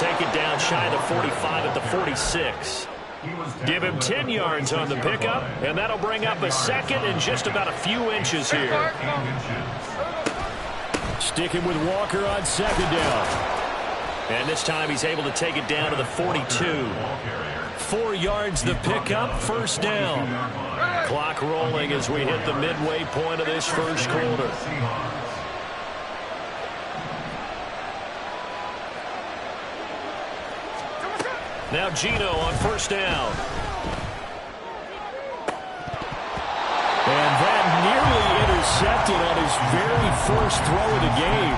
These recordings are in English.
take it down shy of the 45 at the 46. Give him 10 yards on the pickup, and that'll bring up a second and just about a few inches here. Sticking with Walker on second down. And this time he's able to take it down to the 42. 4 yards the pickup, first down. Clock rolling as we hit the midway point of this first quarter. Now Geno on first down. And that nearly intercepted on his very first throw of the game.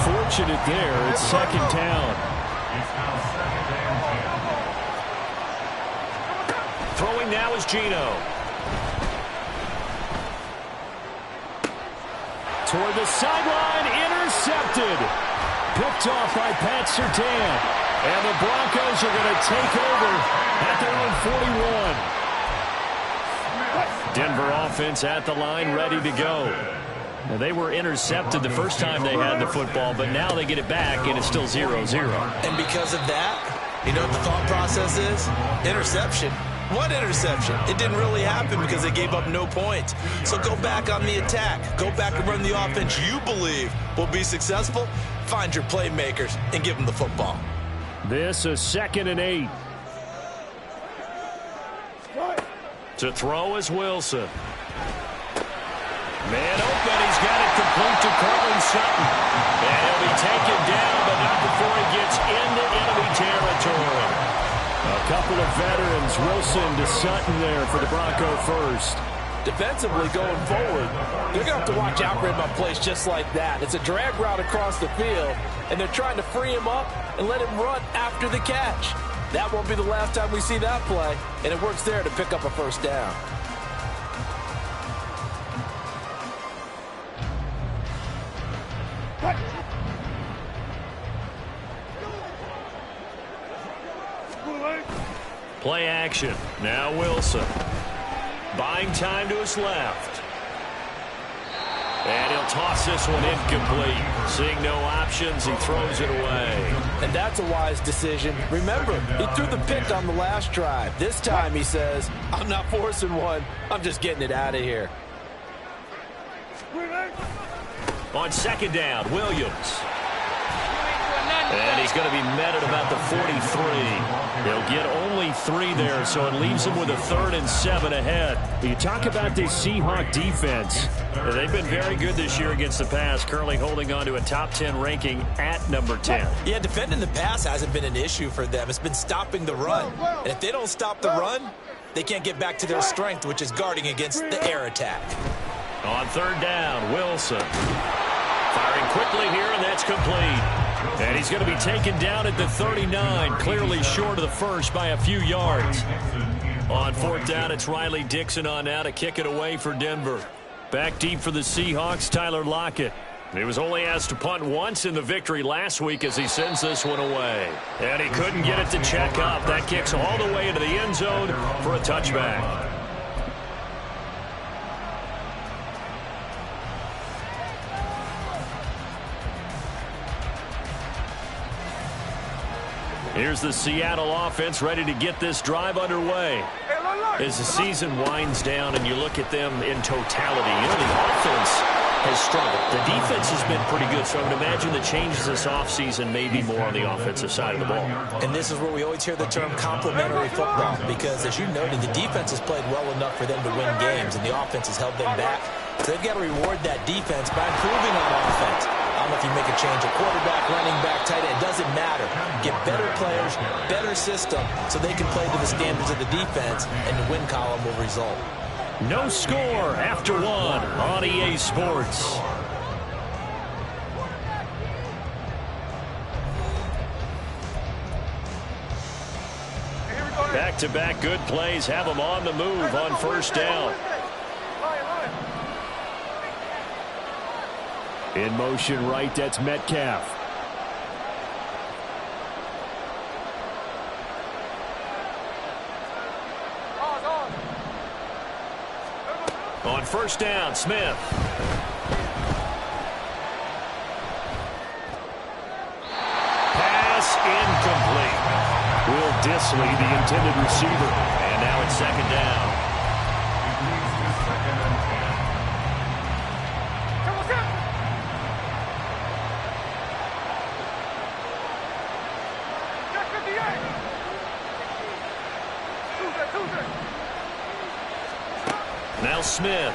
Fortunate there, it's second down. Throwing now is Geno. Toward the sideline, intercepted. Picked off by Pat Surtain. And the Broncos are going to take over at their own 41. Denver offense at the line, ready to go. Now, they were intercepted the first time they had the football, but now they get it back, and it's still 0-0. And because of that, you know what the thought process is? Interception. What interception? It didn't really happen because they gave up no points. So go back on the attack. Go back and run the offense you believe will be successful. Find your playmakers and give them the football. This is 2nd and 8. To throw is Wilson. Man open, he's got it complete to Courtland Sutton. And he'll be taken down, but not before he gets into enemy territory. A couple of veterans, Wilson to Sutton there for the Bronco first. Defensively going forward, they're going to have to watch out for him on plays just like that. It's a drag route across the field, and they're trying to free him up and let him run after the catch. That won't be the last time we see that play, and it works there to pick up a first down. Play action. Now Wilson. Buying time to his left. And he'll toss this one incomplete. Seeing no options, he throws it away. And that's a wise decision. Remember, he threw the pick on the last drive. This time he says, I'm not forcing one. I'm just getting it out of here. On second down, Williams. And he's going to be met at about the 43. He'll get only 3 there, so it leaves him with a 3rd and 7 ahead. You talk about this Seahawk defense. They've been very good this year against the pass, currently holding on to a top 10 ranking at number 10. Yeah, defending the pass hasn't been an issue for them. It's been stopping the run. And if they don't stop the run, they can't get back to their strength, which is guarding against the air attack. On third down, Wilson. Firing quickly here, and that's complete. And he's going to be taken down at the 39, clearly short of the first by a few yards. On fourth down, it's Riley Dixon on now to kick it away for Denver. Back deep for the Seahawks, Tyler Lockett. He was only asked to punt once in the victory last week as he sends this one away. And he couldn't get it to check up. That kicks all the way into the end zone for a touchback. Here's the Seattle offense ready to get this drive underway. As the season winds down and you look at them in totality, you know, the offense has struggled. The defense has been pretty good, so I would imagine the changes this offseason may be more on the offensive side of the ball. And this is where we always hear the term complementary football, because as you noted, the defense has played well enough for them to win games, and the offense has held them back. So they've got to reward that defense by improving on offense. I don't know if you make a change at quarterback, running back, tight end. It doesn't matter. Get better players, better system, so they can play to the standards of the defense, and the win column will result. No score after one on EA Sports. Back-to-back good plays have them on the move on first down. In motion right, that's Metcalf. On first down, Smith. Pass obviously the intended receiver. And now it's second down. Now Smith.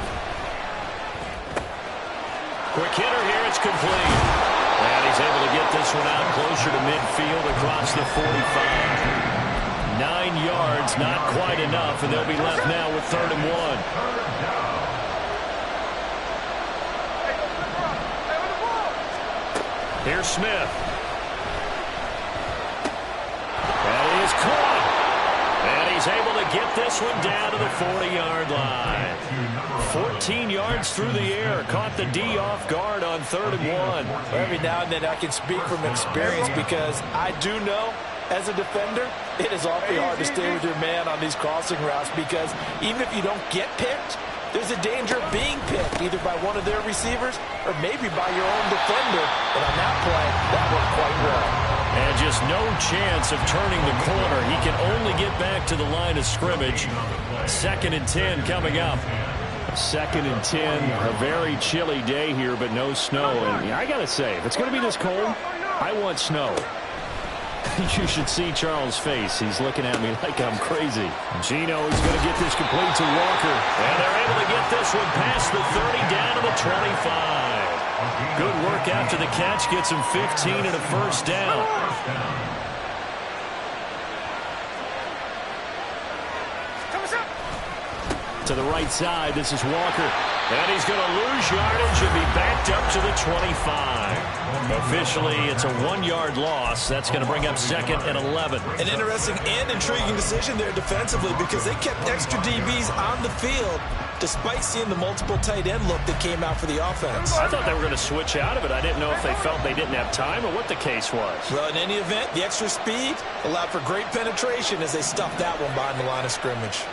Quick hitter here. It's complete. And he's able to get this one out closer to midfield across the 45. 9 yards, not quite enough, and they'll be left now with 3rd and 1. Here's Smith. That is caught. And he's able to get this one down to the 40-yard line. 14 yards through the air. Caught the D off guard on 3rd and 1. Every now and then I can speak from experience because I do know as a defender it is awfully hard to stay with your man on these crossing routes because even if you don't get picked, there's a danger of being picked either by one of their receivers or maybe by your own defender. And on that play, that worked quite well. And just no chance of turning the corner. He can only get back to the line of scrimmage. 2nd and 10 coming up. 2nd and 10. A very chilly day here, but no snow. And I got to say, if it's going to be this cold, I want snow. You should see Charles' face. He's looking at me like I'm crazy. Geno is going to get this complete to Walker. And they're able to get this one past the 30 down to the 25. Good work after the catch. Gets him 15 and a first down. To the right side, this is Walker. And he's going to lose yardage and be backed up to the 25. Officially, it's a 1-yard loss. That's going to bring up 2nd and 11. An interesting and intriguing decision there defensively because they kept extra DBs on the field despite seeing the multiple tight end look that came out for the offense. I thought they were going to switch out of it. I didn't know if they felt they didn't have time or what the case was. Well, in any event, the extra speed allowed for great penetration as they stuffed that one behind the line of scrimmage.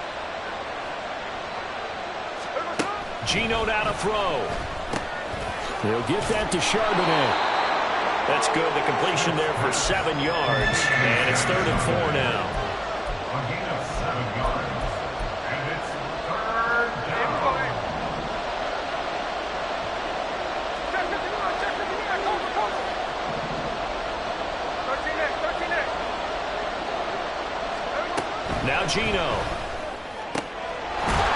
Geno now to throw. He'll get that to Charbonnet. That's good. The completion there for 7 yards. And it's 3rd and 4 now. Now Geno.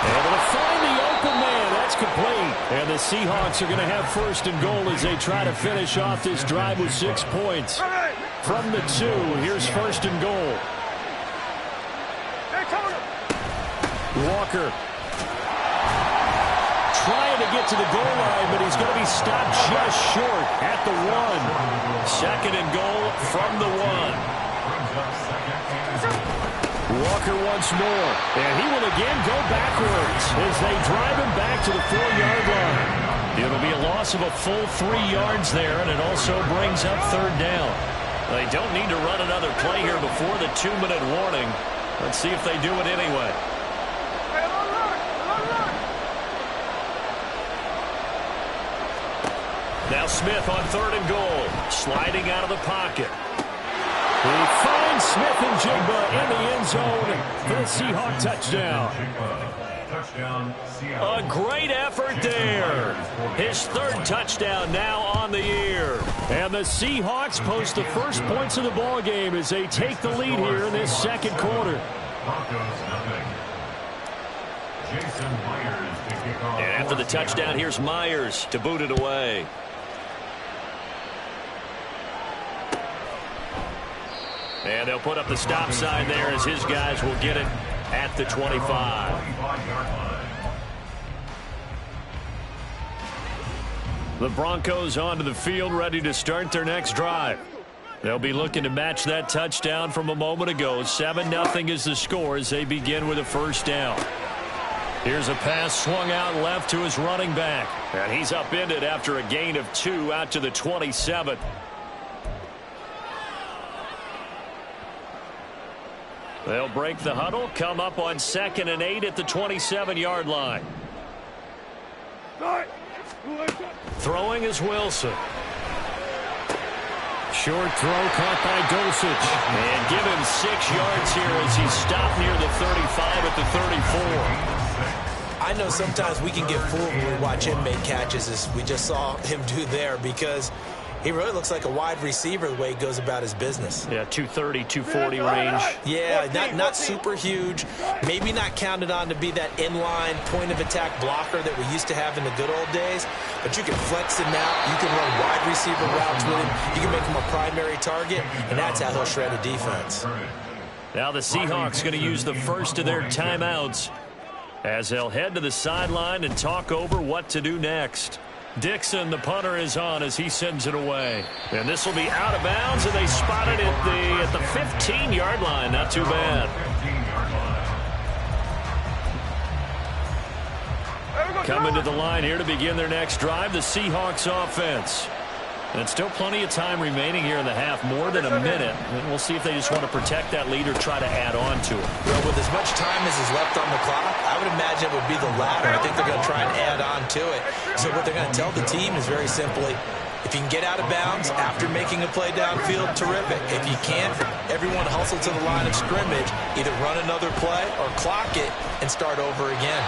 Able to find the open man. That's complete. And the Seahawks are going to have 1st and goal as they try to finish off this drive with 6 points. From the 2, here's 1st and goal. Walker trying to get to the goal line, but he's going to be stopped just short at the 1. 2nd and goal from the 1. Walker once more, and he will again go backwards as they drive him back to the 4-yard line. It'll be a loss of a full 3 yards there, and it also brings up 3rd down. They don't need to run another play here before the 2-minute warning. Let's see if they do it anyway. Now Smith on 3rd and goal, sliding out of the pocket. He finds Smith and Jigba in the end zone for the Seahawk touchdown. A great effort there. His 3rd touchdown now on the year. And the Seahawks post the first points of the ball game as they take the lead here in this 2nd quarter. And after the touchdown, here's Myers to boot it away. And they'll put up the stop sign there as his guys will get it at the 25. The Broncos onto the field ready to start their next drive. They'll be looking to match that touchdown from a moment ago. 7-0 is the score as they begin with a 1st down. Here's a pass swung out left to his running back. And he's upended after a gain of 2 out to the 27. They'll break the huddle, come up on 2nd and 8 at the 27-yard line. Throwing is Wilson. short throw caught by Dulcich. And give him 6 yards here as he stopped near the 35 at the 34. I know sometimes we can get fooled when we watch him make catches, as we just saw him do there, because he really looks like a wide receiver the way he goes about his business. Yeah, 230, 240 range. Yeah, not super huge. Maybe not counted on to be that inline point-of-attack blocker that we used to have in the good old days. But you can flex him out. You can run wide receiver routes with him. You can make him a primary target, and that's how he'll shred a defense. Now the Seahawks going to use the first of their timeouts as they'll head to the sideline and talk over what to do next. Dixon, the punter, is on as he sends it away. And this will be out of bounds, and they spot it at the 15-yard line. Not too bad. Coming to the line here to begin their next drive, the Seahawks offense. And still plenty of time remaining here in the half, more than a minute. And we'll see if they just want to protect that lead or try to add on to it. Well, with as much time as is left on the clock, I would imagine it would be the latter. I think they're going to try and add on to it. So what they're going to tell the team is very simply, if you can get out of bounds after making a play downfield, terrific. If you can't, everyone hustle to the line of scrimmage, either run another play or clock it and start over again.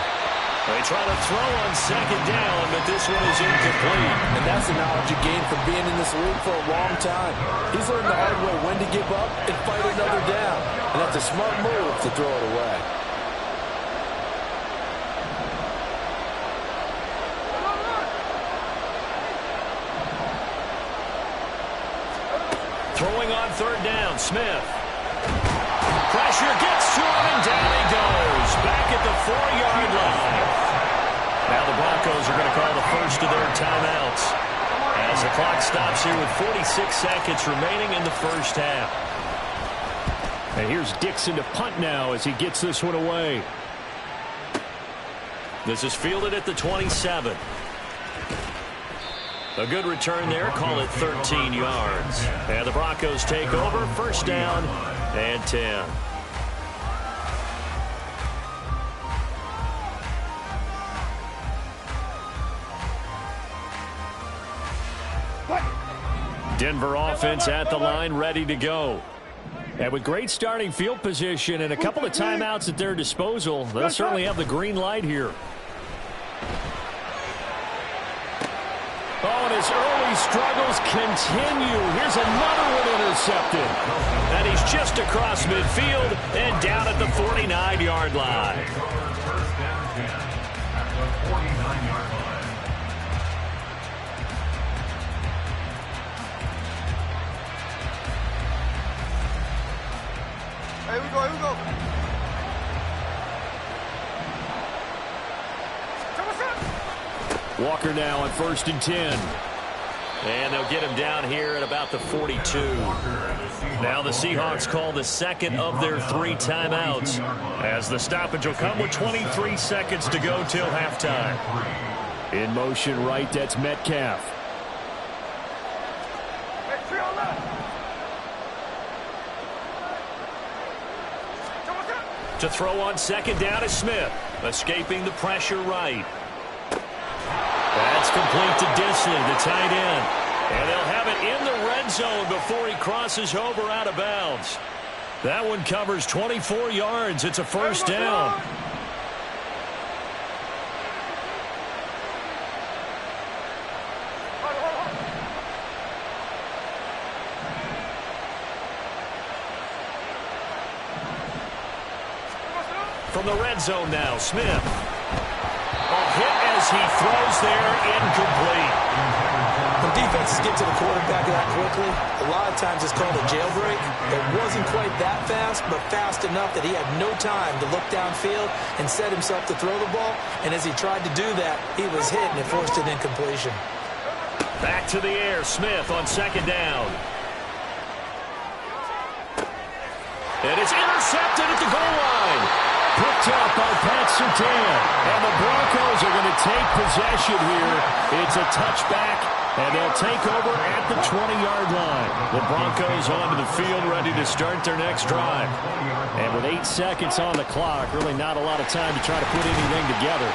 They try to throw on second down, but this one is incomplete. And that's the knowledge you gain from being in this league for a long time. He's learned the hard way when to give up and fight another down. And that's a smart move to throw it away. Throwing on third down, Smith. Pressure gets to him, and down he goes. Back at the 4-yard line. Now the Broncos are going to call the first of their timeouts as the clock stops here with 46 seconds remaining in the first half. And here's Dixon to punt now as he gets this one away. This is fielded at the 27. A good return there. Call it 13 yards. And the Broncos take over. First down and 10. Denver offense at the line, ready to go. And with great starting field position and a couple of timeouts at their disposal, they'll certainly have the green light here. Oh, and his early struggles continue. Here's another one intercepted. And he's just across midfield and down at the 49-yard line. Here we go. Walker now on 1st and 10. And they'll get him down here at about the 42. Now the Seahawks call the second of their 3 timeouts, as the stoppage will come with 23 seconds to go till halftime. In motion right, that's Metcalf. To throw on second down is Smith, escaping the pressure right. That's complete to Disley, the tight end. And they'll have it in the red zone before he crosses over out of bounds. That one covers 24 yards. It's a first down. From the red zone now, Smith. A hit as he throws there, incomplete. When defenses get to the quarterback that quickly, a lot of times it's called a jailbreak. It wasn't quite that fast, but fast enough that he had no time to look downfield and set himself to throw the ball. And as he tried to do that, he was hit and it forced an incompletion. Back to the air, Smith on second down. And it's intercepted at the goal line. Picked up by Pat Surtain. And the Broncos are going to take possession here. It's a touchback, and they'll take over at the 20-yard line. The Broncos onto the field, ready to start their next drive. And with 8 seconds on the clock, really not a lot of time to try to put anything together.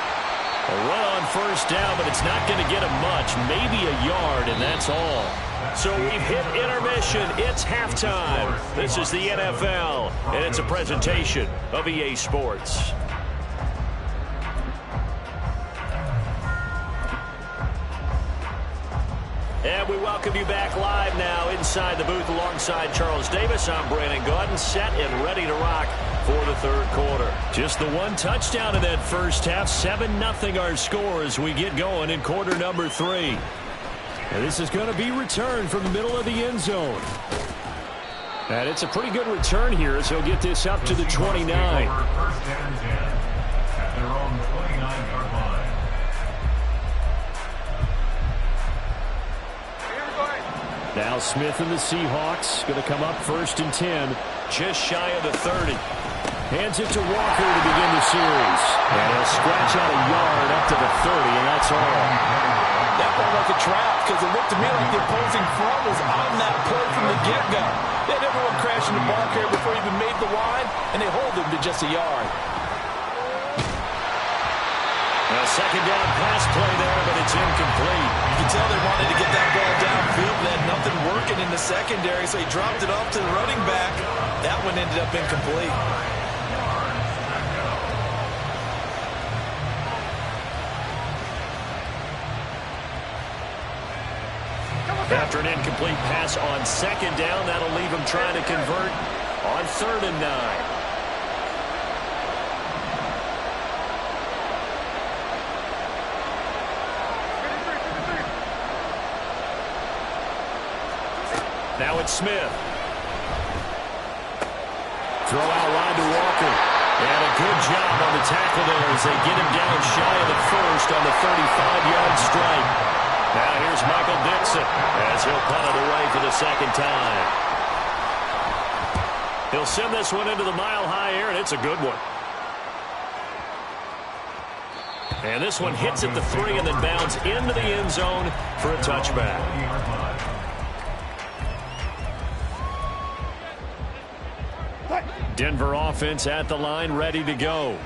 A run on first down, but it's not going to get him much. Maybe a yard, and that's all. So we've hit intermission. It's halftime. This is the NFL, and it's a presentation of EA Sports. And we welcome you back live now inside the booth alongside Charles Davis. I'm Brandon Gaudin, set and ready to rock for the third quarter. Just the one touchdown in that first half. 7-0 our score as we get going in quarter number 3. And this is going to be returned from the middle of the end zone. And it's a pretty good return here as he'll get this up to the 29. First and 10 at their own 29-yard line. Now Smith and the Seahawks going to come up first and 10. Just shy of the 30. Hands it to Walker to begin the series. And he'll scratch out a yard up to the 30, and that's all. That felt like a trap because it looked to me like the opposing front was on that play from the get-go. They had everyone crashing the ball carrier before he even made the line, and they hold him to just a yard. A second down pass play there, but it's incomplete. You can tell they wanted to get that ball downfield. They had nothing working in the secondary, so he dropped it off to the running back. That one ended up incomplete. After an incomplete pass on second down, that'll leave him trying to convert on 3rd and 9. Now it's Smith. Throw out wide to Walker. And a good job on the tackle there as they get him down shy of the first on the 35-yard strike. Now here's Michael Dixon as he'll punt it away for the second time. He'll send this one into the mile-high air, and it's a good one. And this one hits at the 3 and then bounds into the end zone for a touchback. Denver offense at the line, ready to go.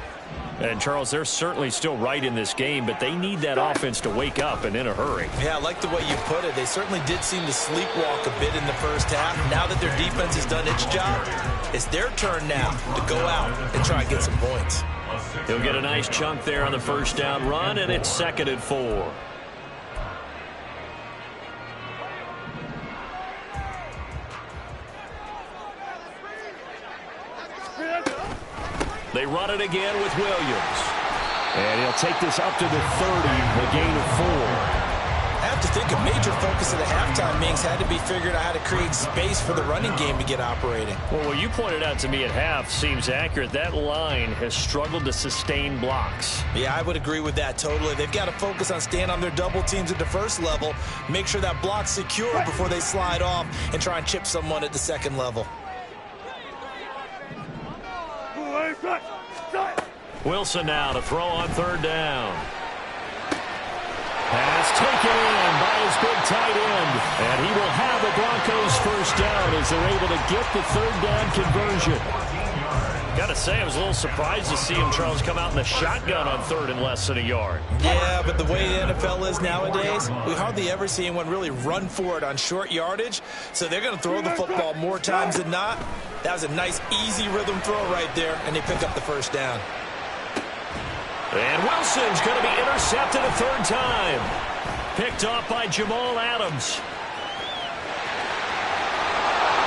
And, Charles, they're certainly still right in this game, but they need that offense to wake up and in a hurry. Yeah, I like the way you put it. They certainly did seem to sleepwalk a bit in the first half. Now that their defense has done its job, it's their turn now to go out and try and get some points. He'll get a nice chunk there on the first down run, and it's 2nd and 4. They run it again with Williams. And he'll take this up to the 30, a gain of 4. I have to think a major focus of the halftime meetings had to be figuring out how to create space for the running game to get operating. Well, what you pointed out to me at half seems accurate. That line has struggled to sustain blocks. Yeah, I would agree with that totally. They've got to focus on staying on their double teams at the first level, make sure that block's secure before they slide off and try and chip someone at the second level. Wilson now to throw on 3rd down. Pass taken in by his big tight end. And he will have the Broncos first down as they're able to get the 3rd down conversion. Got to say, I was a little surprised to see him, Charles, come out in the shotgun on 3rd and less than a yard. Yeah, but the way the NFL is nowadays, we hardly ever see anyone really run for it on short yardage. So they're going to throw the football more times than not. That was a nice, easy rhythm throw right there, and they pick up the first down. And Wilson's going to be intercepted a 3rd time. Picked off by Jamal Adams.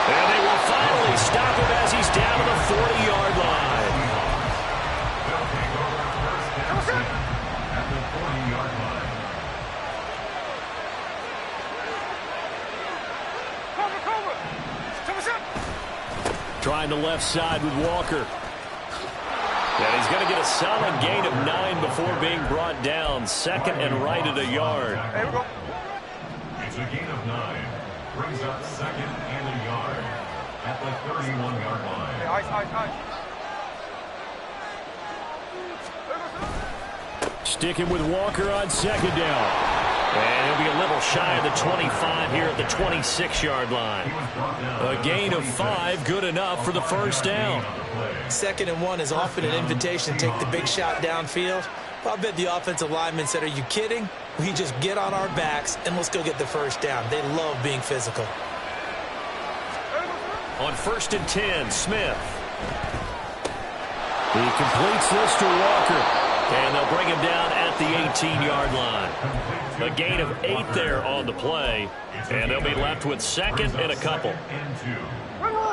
And they will finally stop him as he's down to the 40-yard line. They'll take over first and 10 at the 40-yard line. Trying the left side with Walker. And he's going to get a solid gain of 9 before being brought down. 2nd and right at a yard. It's a gain of 9. Brings up 2nd and a yard at the 31-yard line. Sticking with Walker on 2nd down. And he'll be a little shy of the 25 here at the 26-yard line. A gain of 5, good enough for the first down. 2nd and 1 is often an invitation to take the big shot downfield. I bet the offensive lineman said, are you kidding? We just get on our backs and let's go get the first down. They love being physical. On 1st and 10, Smith. He completes this to Walker. And they'll bring him down at the 18-yard line. A gain of 8 there on the play. And they'll be left with 2nd and a couple. And 2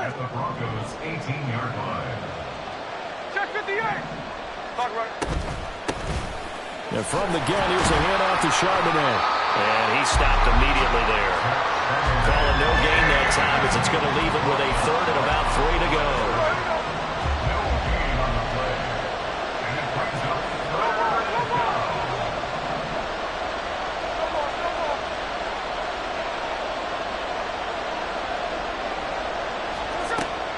at the Broncos' 18-yard line. Check 58. Talk right. And from the gun, here's a handoff to Charbonnet. And he stopped immediately there. Calling no gain that time as it's going to leave him with a 3rd and about 3 to go. No gain on the play. And it brings up 3rd down.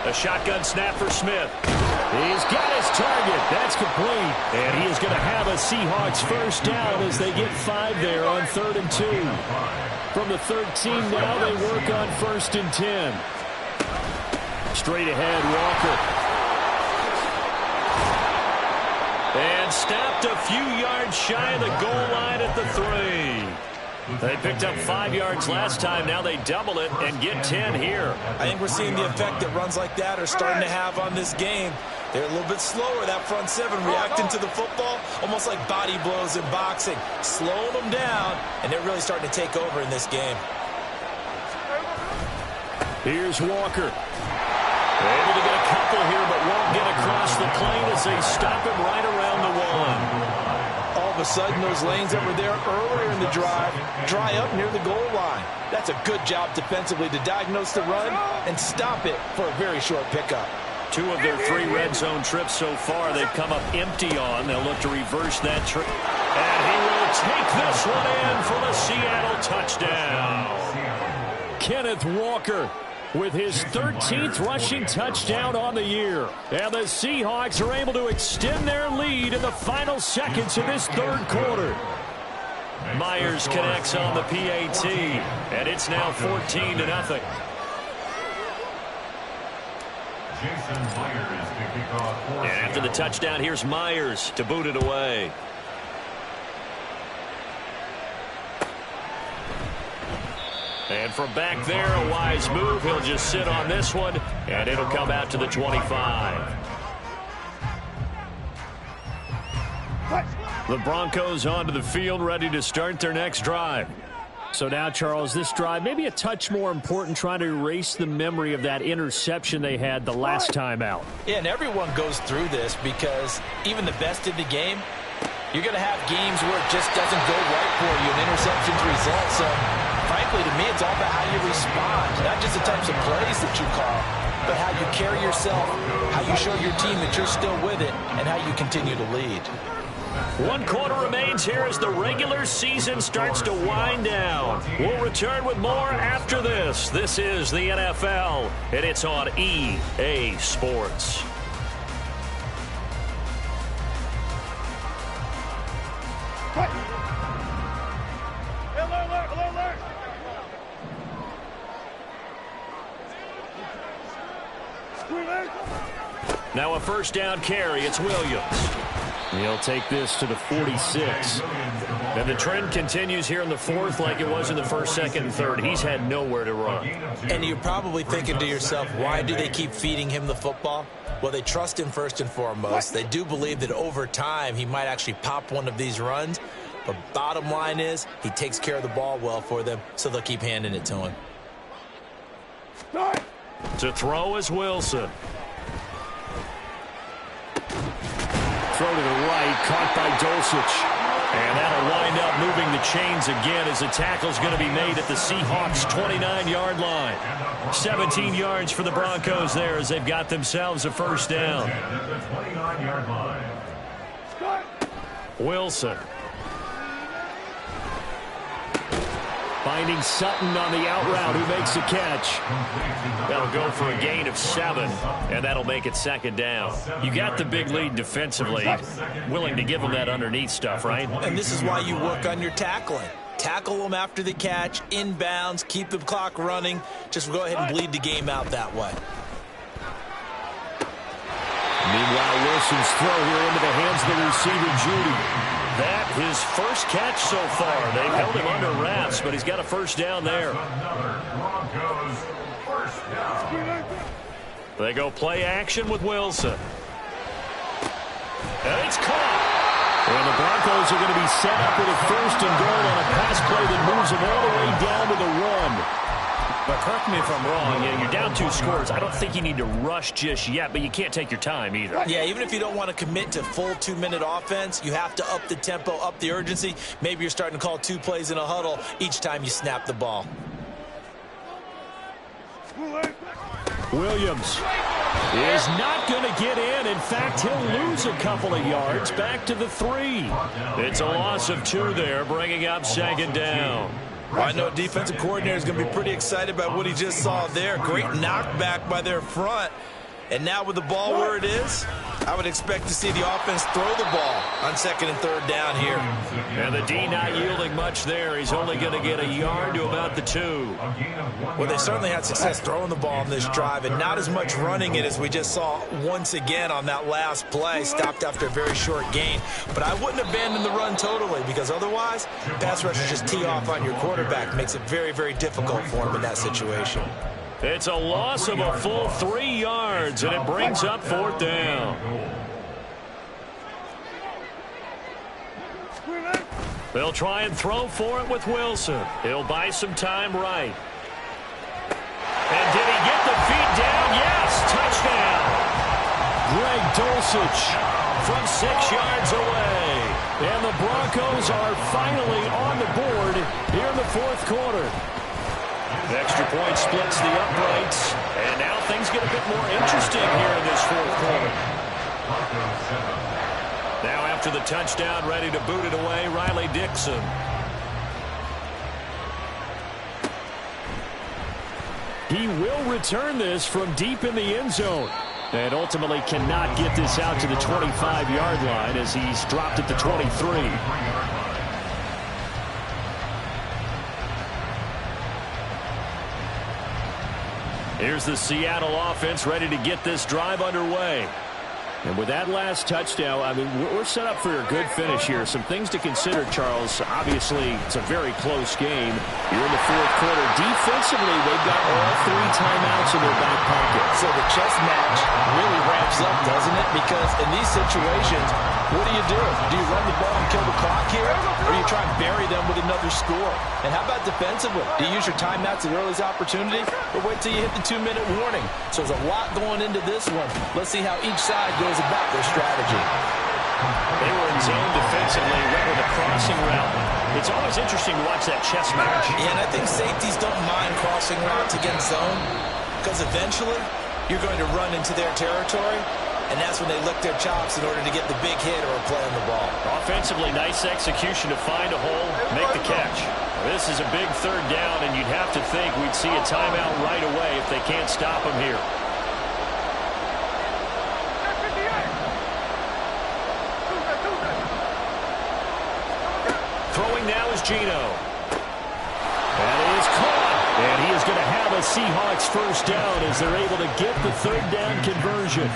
A shotgun snap for Smith. He's got his target. That's complete. And he is going to have a Seahawks first down as they get 5 there on 3rd and 2. From the 13 now, they work on 1st and 10. Straight ahead, Walker. And stopped a few yards shy of the goal line at the 3. They picked up 5 yards last time. Now they double it and get 10 here. I think we're seeing the effect that runs like that are starting to have on this game. They're a little bit slower, that front 7, reacting to the football, almost like body blows in boxing, slowing them down, and they're really starting to take over in this game. Here's Walker. Able to get a couple here, but won't get across the plane as they stop him right around the 1. All of a sudden, those lanes that were there earlier in the drive dry up near the goal line. That's a good job defensively to diagnose the run and stop it for a very short pickup. 2 of their 3 red zone trips so far they've come up empty on. They'll look to reverse that trip. And he will take this one in for the Seattle touchdown. Kenneth Walker with his 13th rushing touchdown on the year. And the Seahawks are able to extend their lead in the final seconds of this 3rd quarter. Myers connects on the PAT, and it's now 14-0. Jason Myers to kick off. And after the touchdown, here's Myers to boot it away. And from back there, a wise move. He'll just sit on this one, and it'll come out to the 25. The Broncos onto the field, ready to start their next drive. So now, Charles, this drive maybe a touch more important, trying to erase the memory of that interception they had the last time out. Yeah, and everyone goes through this because even the best in the game, you're going to have games where it just doesn't go right for you and interceptions result. So, frankly, to me, it's all about how you respond, not just the types of plays that you call, but how you carry yourself, how you show your team that you're still with it, and how you continue to lead. 1 quarter remains here as the regular season starts to wind down. We'll return with more after this. This is the NFL, and it's on EA Sports. Now a first down carry. It's Williams. He'll take this to the 46. And the trend continues here in the 4th like it was in the 1st, 2nd, and 3rd. He's had nowhere to run. And you're probably thinking to yourself, why do they keep feeding him the football? Well, they trust him first and foremost. They do believe that over time he might actually pop one of these runs. But bottom line is he takes care of the ball well for them, so they'll keep handing it to him. To throw is Wilson. Throw to the right, caught by Dulcich. And that'll wind up moving the chains again as the tackle's going to be made at the Seahawks' 29-yard line. 17 yards for the Broncos there as they've got themselves a first down. Wilson. Finding Sutton on the out route, who makes a catch. That'll go for a gain of 7, and that'll make it 2nd down. You got the big lead defensively, willing to give them that underneath stuff, right? And this is why you work on your tackling. Tackle them after the catch, inbounds, keep the clock running. Just go ahead and bleed the game out that way. Meanwhile, Wilson's throw here into the hands of the receiver, Judy. that his first catch so far. They've held him under wraps, but he's got a first down there. Another Broncos first down. They go play action with Wilson. And it's caught. And the Broncos are going to be set up with a first and goal on a pass play that moves them all the way down to the run. But correct me if I'm wrong, you're down 2 scores. I don't think you need to rush just yet, but you can't take your time either. Yeah, even if you don't want to commit to full 2-minute offense, you have to up the tempo, up the urgency. Maybe you're starting to call 2 plays in a huddle each time you snap the ball. Williams is not going to get in. In fact, he'll lose a couple of yards back to the 3. It's a loss of 2 there, bringing up second down. Well, I know defensive coordinator is going to be pretty excited about what he just saw there. Great knockback by their front. And now with the ball where it is, I would expect to see the offense throw the ball on 2nd and 3rd down here. And the D not yielding much there. He's only going to get a yard to about the 2. Well, they certainly had success throwing the ball on this drive and not as much running it as we just saw once again on that last play. Stopped after a very short gain. But I wouldn't abandon the run totally because otherwise, pass rushers just tee off on your quarterback. Makes it very, very difficult for him in that situation. It's a loss of a full 3 yards, and it brings up 4th down. They'll try and throw for it with Wilson. He'll buy some time right. And did he get the feet down? Yes, touchdown. Greg Dulcich from 6 yards away. And the Broncos are finally on the board here in the 4th quarter. Extra point splits the uprights, and now things get a bit more interesting here in this 4th quarter. Now after the touchdown, ready to boot it away, Riley Dixon. He will return this from deep in the end zone, and ultimately cannot get this out to the 25-yard line as he's dropped at the 23. Here's the Seattle offense ready to get this drive underway. And with that last touchdown, I mean, we're set up for a good finish here. Some things to consider, Charles. Obviously, it's a very close game. You're in the 4th quarter. Defensively, they've got all 3 timeouts in their back pocket. So the chess match really ramps up, doesn't it? Because in these situations, what do? Do you run the ball and kill the clock here? Or do you try and bury them with another score? And how about defensively? Do you use your timeouts at the earliest opportunity? Or wait till you hit the 2-minute warning? So there's a lot going into this one. Let's see how each side goes about their strategy. They were in zone defensively, went with a crossing route. It's always interesting to watch that chess match. Yeah, and I think safeties don't mind crossing routes against zone because eventually you're going to run into their territory, and that's when they lick their chops in order to get the big hit or a play on the ball. Offensively, nice execution to find a hole, make the catch. This is a big 3rd down, and you'd have to think we'd see a timeout right away if they can't stop him here. Throwing now is Geno. That is caught. And he is going to have a Seahawks first down as they're able to get the 3rd down conversion. A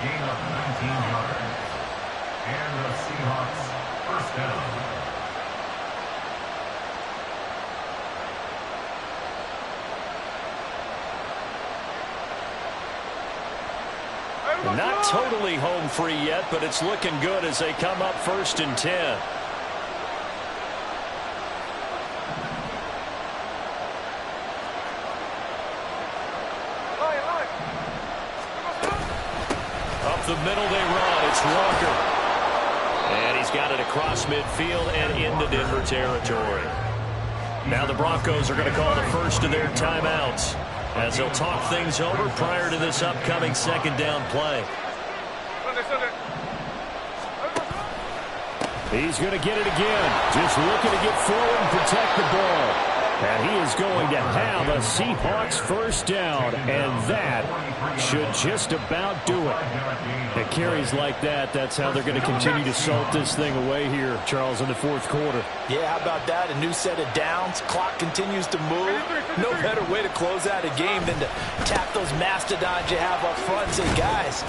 gain of 19 yards. And the Seahawks first down. Not totally home free yet, but it's looking good as they come up 1st and 10. Up the middle they run. It's Walker. And he's got it across midfield and into Denver territory. Now the Broncos are going to call the first of their timeouts as they'll talk things over prior to this upcoming 2nd down play. He's going to get it again. Just looking to get forward and protect the ball. And he is going to have a Seahawks first down, and that should just about do it. At carries like that, that's how they're going to continue to salt this thing away here, Charles, in the 4th quarter. Yeah, how about that? A new set of downs. Clock continues to move. No better way to close out a game than to tap those mastodons you have up front and say, guys,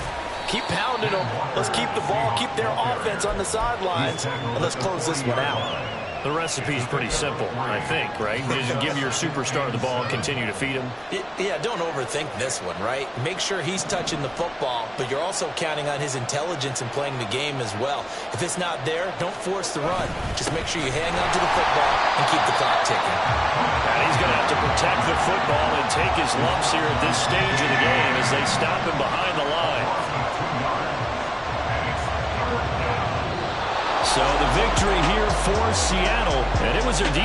Keep pounding them. Let's keep the ball, keep their offense on the sidelines, and let's close this one out. The recipe's pretty simple, I think, right? Just give your superstar the ball and continue to feed him. Yeah, don't overthink this one, right? Make sure he's touching the football, but you're also counting on his intelligence in playing the game as well. If it's not there, don't force the run. Just make sure you hang on to the football and keep the clock ticking. And he's going to have to protect the football and take his lumps here at this stage of the game as they stop him behind the line. So the victory here for Seattle, and it was their defense.